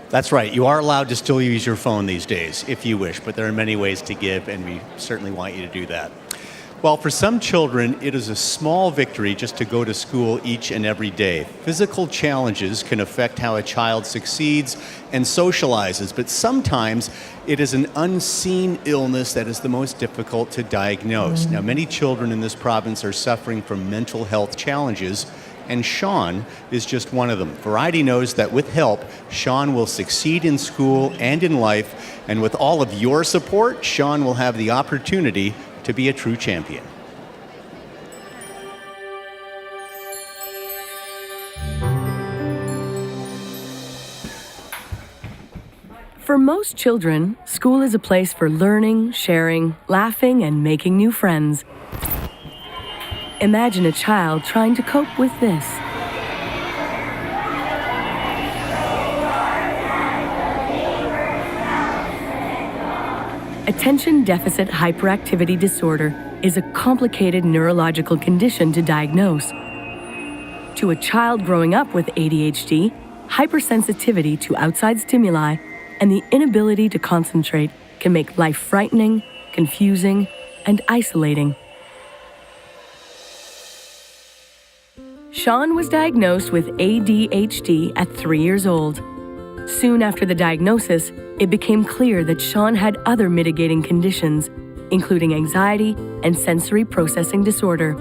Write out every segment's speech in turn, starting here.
That's right. You are allowed to still use your phone these days, if you wish, but there are many ways to give, and we certainly want you to do that. Well, for some children, it is a small victory just to go to school each and every day. Physical challenges can affect how a child succeeds and socializes, but sometimes it is an unseen illness that is the most difficult to diagnose. Now, many children in this province are suffering from mental health challenges, and Sean is just one of them. Variety knows that with help, Sean will succeed in school and in life, and with all of your support, Sean will have the opportunity to be a true champion. For most children, school is a place for learning, sharing, laughing, and making new friends. Imagine a child trying to cope with this. Attention deficit hyperactivity disorder is a complicated neurological condition to diagnose. To a child growing up with ADHD, hypersensitivity to outside stimuli and the inability to concentrate can make life frightening, confusing, and isolating. Sean was diagnosed with ADHD at 3 years old. Soon after the diagnosis, it became clear that Sean had other mitigating conditions, including anxiety and sensory processing disorder.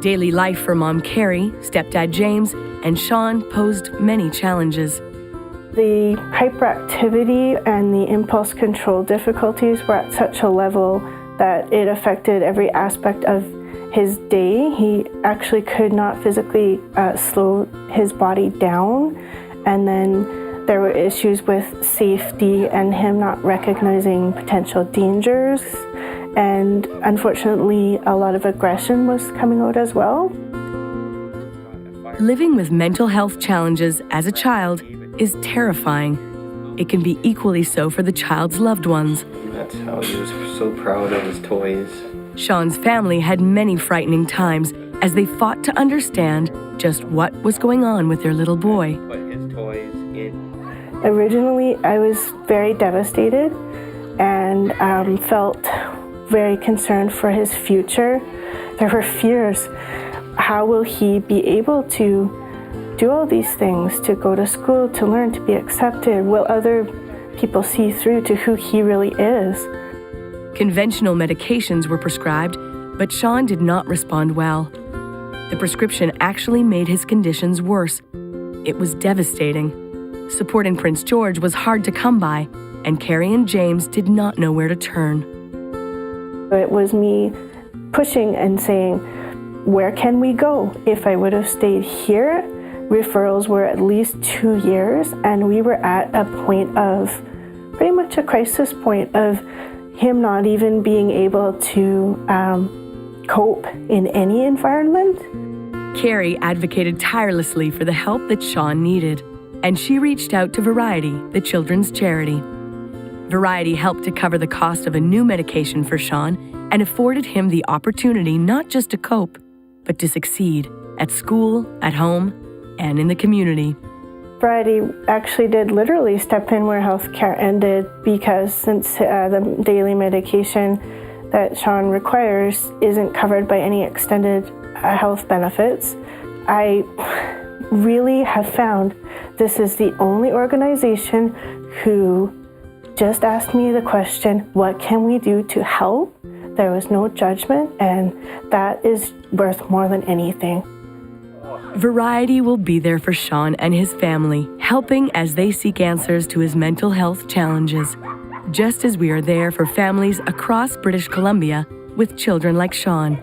Daily life for Mom Carrie, stepdad James, and Sean posed many challenges. The hyperactivity and the impulse control difficulties were at such a level that it affected every aspect of his day. He actually could not physically slow his body down, and then there were issues with safety and him not recognizing potential dangers, and unfortunately a lot of aggression was coming out as well. Living with mental health challenges as a child is terrifying. It can be equally so for the child's loved ones. That's how he was so proud of his toys. Sean's family had many frightening times as they fought to understand just what was going on with their little boy. Put his toys in. Originally, I was very devastated and felt very concerned for his future. There were fears. How will he be able to do all these things, to go to school, to learn, to be accepted? Will other people see through to who he really is? Conventional medications were prescribed, but Sean did not respond well. The prescription actually made his conditions worse. It was devastating. Support in Prince George was hard to come by, and Carrie and James did not know where to turn. It was me pushing and saying, where can we go? If I would have stayed here, referrals were at least 2 years, and we were at a point of pretty much a crisis point of him not even being able to cope in any environment. Carrie advocated tirelessly for the help that Sean needed, and she reached out to Variety, the children's charity. Variety helped to cover the cost of a new medication for Sean and afforded him the opportunity not just to cope, but to succeed at school, at home, and in the community. Variety actually did literally step in where healthcare ended, because since the daily medication that Sean requires isn't covered by any extended health benefits, I really have found this is the only organization who just asked me the question, what can we do to help? There was no judgment, and that is worth more than anything. Variety will be there for Sean and his family, helping as they seek answers to his mental health challenges, just as we are there for families across British Columbia with children like Sean.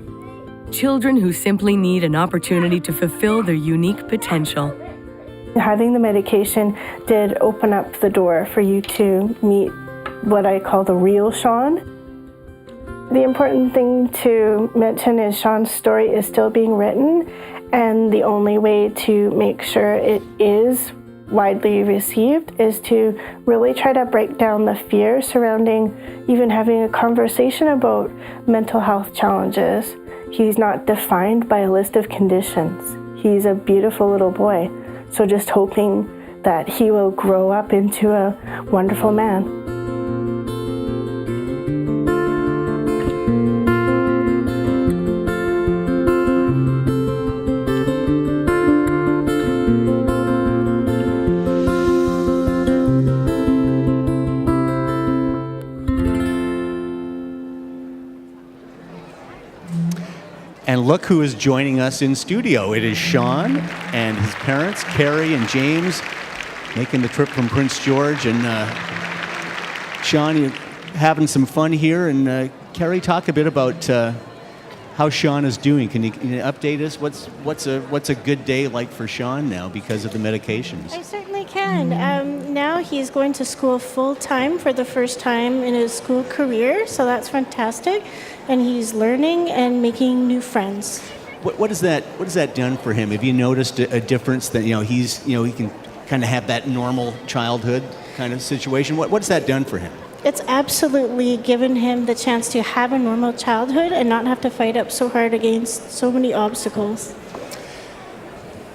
Children who simply need an opportunity to fulfill their unique potential. Having the medication did open up the door for you to meet what I call the real Sean. The important thing to mention is Sean's story is still being written, and the only way to make sure it is widely received is to really try to break down the fear surrounding even having a conversation about mental health challenges. He's not defined by a list of conditions. He's a beautiful little boy. So just hoping that he will grow up into a wonderful man. And look who is joining us in studio. It is Sean and his parents, Carrie and James, making the trip from Prince George. And Sean, you're having some fun here. And Carrie, talk a bit about how Sean is doing. Can you update us? What's a good day like for Sean now because of the medications? I certainly can. Now he's going to school full-time for the first time in his school career, so that's fantastic. And he's learning and making new friends. What has that done for him? Have you noticed a difference that he can kind of have that normal childhood kind of situation? What's that done for him? It's absolutely given him the chance to have a normal childhood and not have to fight up so hard against so many obstacles.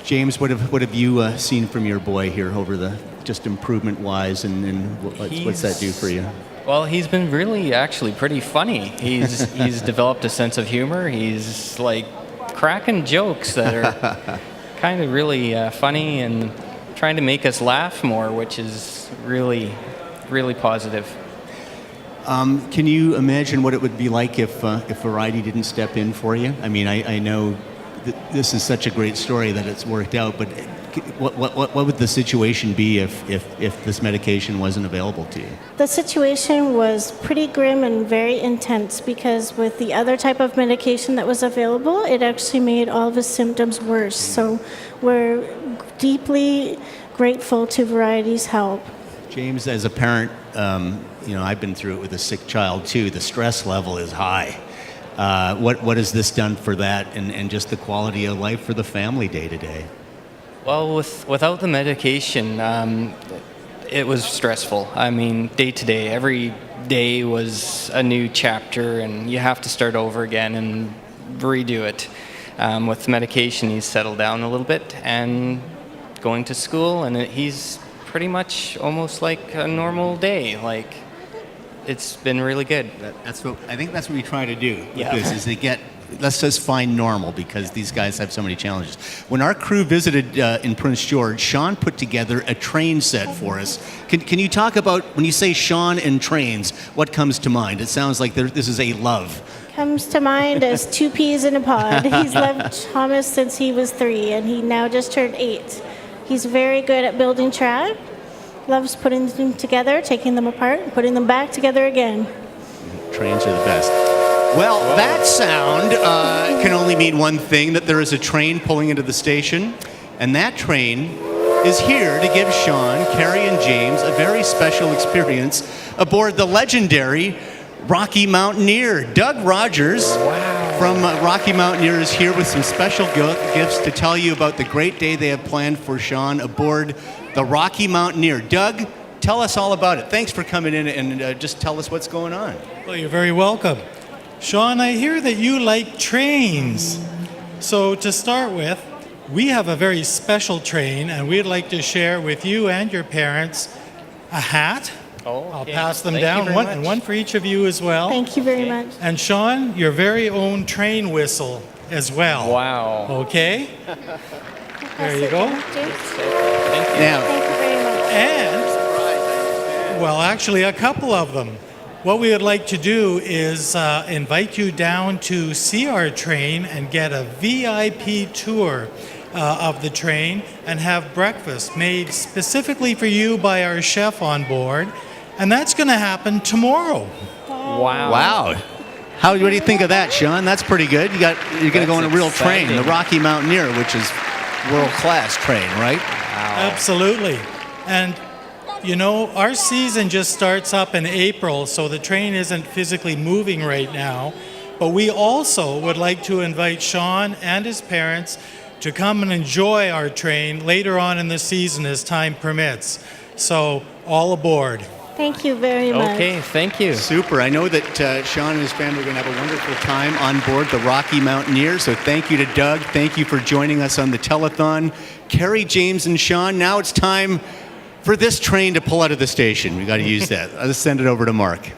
James, what have you seen from your boy here over the just improvement-wise, and what's that do for you? Well, he's been really actually pretty funny. He's developed a sense of humor. He's like cracking jokes that are kind of really funny and trying to make us laugh more, which is really, really positive. Can you imagine what it would be like if Variety didn't step in for you? I mean, I know that this is such a great story that it's worked out, but what would the situation be if this medication wasn't available to you? The situation was pretty grim and very intense because with the other type of medication that was available, it actually made all of his symptoms worse. So we're deeply grateful to Variety's help. James, as a parent, I've been through it with a sick child too. The stress level is high. What has this done for that and just the quality of life for the family day to day? Well, without the medication, it was stressful. I mean, day to day, every day was a new chapter, and you have to start over again and redo it. With medication, he's settled down a little bit and going to school, and he's pretty much almost like a normal day. Like, it's been really good. I think that's what we try to do with this, is let's just find normal, because these guys have so many challenges. When our crew visited in Prince George, Sean put together a train set for us. Can you talk about, when you say Sean and trains, what comes to mind? It sounds like this is a love. Comes to mind as two peas in a pod. He's loved Thomas since he was 3, and he now just turned 8. He's very good at building track. Loves putting them together, taking them apart, and putting them back together again. Trains are the best. Well, that sound can only mean one thing, that there is a train pulling into the station, and that train is here to give Sean, Carrie, and James a very special experience aboard the legendary Rocky Mountaineer. Doug Rogers from Rocky Mountaineer is here with some special gifts to tell you about the great day they have planned for Sean aboard the Rocky Mountaineer. Doug, tell us all about it. Thanks for coming in and just tell us what's going on. Well, you're very welcome. Sean, I hear that you like trains. So to start with, we have a very special train, and we'd like to share with you and your parents a hat. Oh, I'll okay. pass them Thank you down, very one, much. and one for each of you as well. Thank you very much. And Sean, your very own train whistle as well. Wow. Okay? There you go. Thank you. Now, Thank you very much. And, well, actually, a couple of them. What we would like to do is invite you down to see our train and get a VIP tour of the train and have breakfast made specifically for you by our chef on board. And that's going to happen tomorrow. wow. What do you think of that, Sean? That's pretty good. You're going to go on a real train, the Rocky Mountaineer, which is world-class train, right? Absolutely. And you know, our season just starts up in April, so the train isn't physically moving right now. But we also would like to invite Sean and his parents to come and enjoy our train later on in the season as time permits. So, all aboard. Thank you very much. Okay, thank you. Super. I know that Sean and his family are going to have a wonderful time on board the Rocky Mountaineer. So thank you to Doug. Thank you for joining us on the telethon. Carrie, James, and Sean, now it's time for this train to pull out of the station. We got to use that. Let's send it over to Mark.